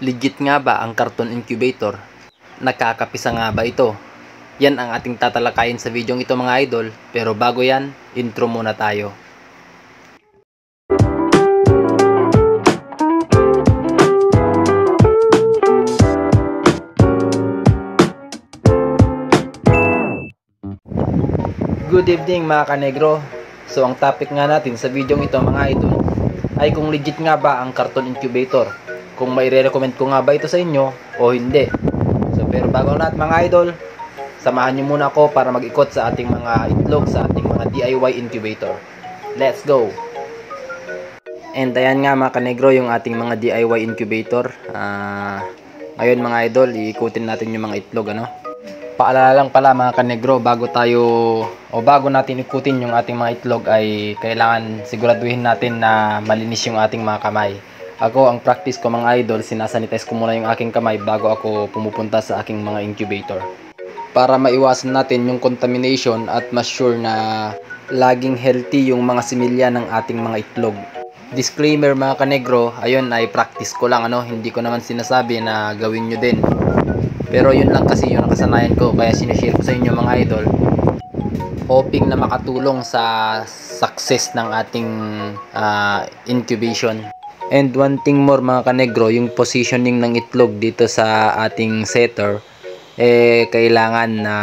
Legit nga ba ang carton incubator? Nakakapisa nga ba ito? Yan ang ating tatalakayin sa video ito mga idol, pero bago yan, intro muna tayo. Good evening mga kanegro. So ang topic nga natin sa video ito mga idol ay kung legit nga ba ang carton incubator. Kung may re-recommend ko nga ba ito sa inyo o hindi. So pero bago lahat mga idol, samahan nyo muna ako para mag-ikot sa ating mga itlog, sa ating mga DIY incubator. Let's go! And ayan nga mga kanegro yung ating mga DIY incubator. Ngayon mga idol, iikutin natin yung mga itlog ano. Paalala lang pala mga kanegro, bago natin ikutin yung ating mga itlog ay kailangan siguraduhin natin na malinis yung ating mga kamay. Ako, ang practice ko mga idol, sinasanitize ko muna yung aking kamay bago ako pumupunta sa aking mga incubator. Para maiwasan natin yung contamination at mas sure na laging healthy yung mga similya ng ating mga itlog. Disclaimer mga kanegro, ayun ay practice ko lang ano, hindi ko naman sinasabi na gawin nyo din. Pero yun lang kasi yung nakasanayan ko, kaya sinishare ko sa inyo mga idol, hoping na makatulong sa success ng ating incubation. And one thing more mga kanegro, yung positioning ng itlog dito sa ating setter, kailangan na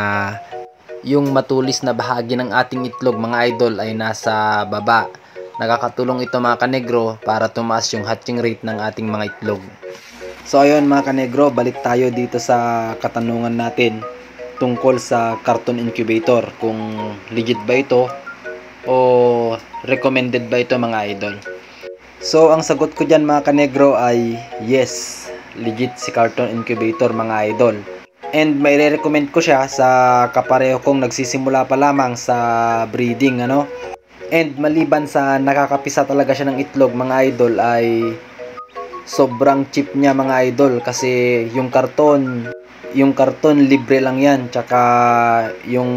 yung matulis na bahagi ng ating itlog mga idol ay nasa baba. Nakakatulong ito mga kanegro para tumaas yung hatching rate ng ating mga itlog. So ayun mga kanegro, balik tayo dito sa katanungan natin tungkol sa carton incubator. Kung legit ba ito o recommended ba ito mga idol. So ang sagot ko dyan mga kanegro ay yes, legit si carton incubator mga idol. And may re-recommend ko siya sa kapareho kong nagsisimula pa lamang sa breeding ano. And maliban sa nakakapisa talaga siya ng itlog mga idol ay sobrang cheap niya mga idol, kasi yung karton libre lang yan, tsaka yung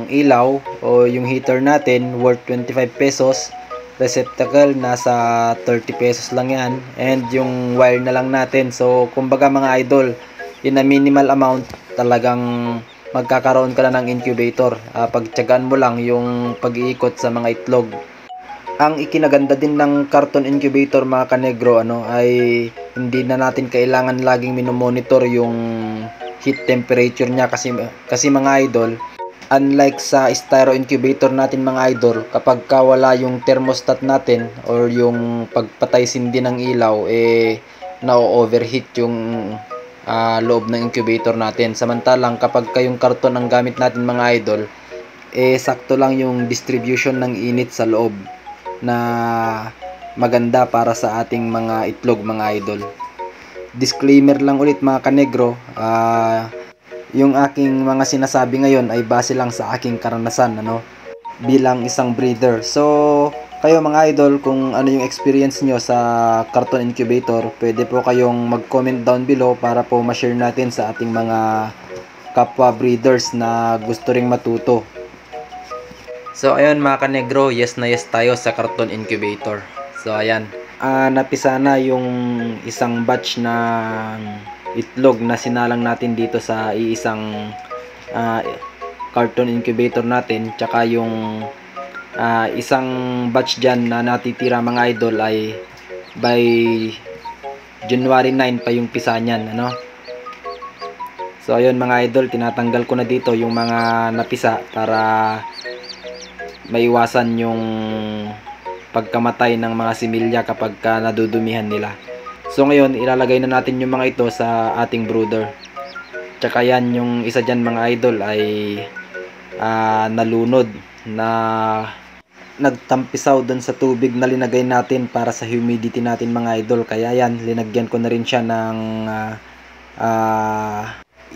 ilaw o yung heater natin worth 25 pesos, receptacle nasa 30 pesos lang yan, and yung wire na lang natin. So kumbaga mga idol, in a minimal amount talagang magkakaroon ka na ng incubator. Pagtiyagaan mo lang yung pag-iikot sa mga itlog. Ang ikinaganda din ng carton incubator mga kanegro ano, ay hindi na natin kailangan laging minomonitor yung heat temperature niya, kasi mga idol, unlike sa styro incubator natin mga idol, kapag wala yung thermostat natin or yung pagpatay sindi ng ilaw, na-overheat yung loob ng incubator natin. Samantalang kapag yung karton ang gamit natin mga idol, sakto lang yung distribution ng init sa loob na maganda para sa ating mga itlog mga idol. Disclaimer lang ulit mga kanegro, yung aking mga sinasabi ngayon ay base lang sa aking karanasan ano, bilang isang breeder. So kayo mga idol, kung ano yung experience nyo sa carton incubator, pwede po kayong mag-comment down below para po ma-share natin sa ating mga kapwa breeders na gusto ring matuto. So ayun mga kanegro, yes na yes tayo sa carton incubator. So ayan, napisa na yung isang batch ng itlog na sinalang natin dito sa iisang carton incubator natin. Tsaka yung isang batch dyan na natitira mga idol ay by January 9 pa yung pisa nyan ano. So ayun mga idol, tinatanggal ko na dito yung mga napisa para maiwasan yung pagkamatay ng mga similya kapag nadudumihan nila. So ngayon, ilalagay na natin yung mga ito sa ating brooder. Tsaka yan, yung isa dyan mga idol ay nalunod na nagtampisaw dun sa tubig na linagay natin para sa humidity natin mga idol. Kaya yan, linagyan ko na rin siya ng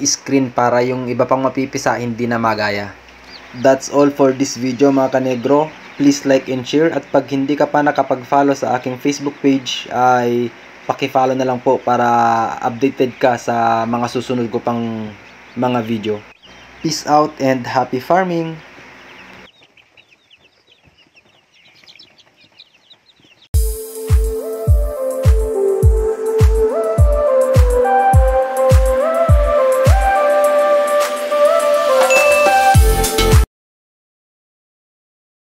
screen para yung iba pang mapipisa hindi na magaya. That's all for this video mga kanegro. Please like and share, at pag hindi ka pa nakapag-follow sa aking Facebook page ay paki-follow na lang po para updated ka sa mga susunod ko pang mga video. Peace out and happy farming!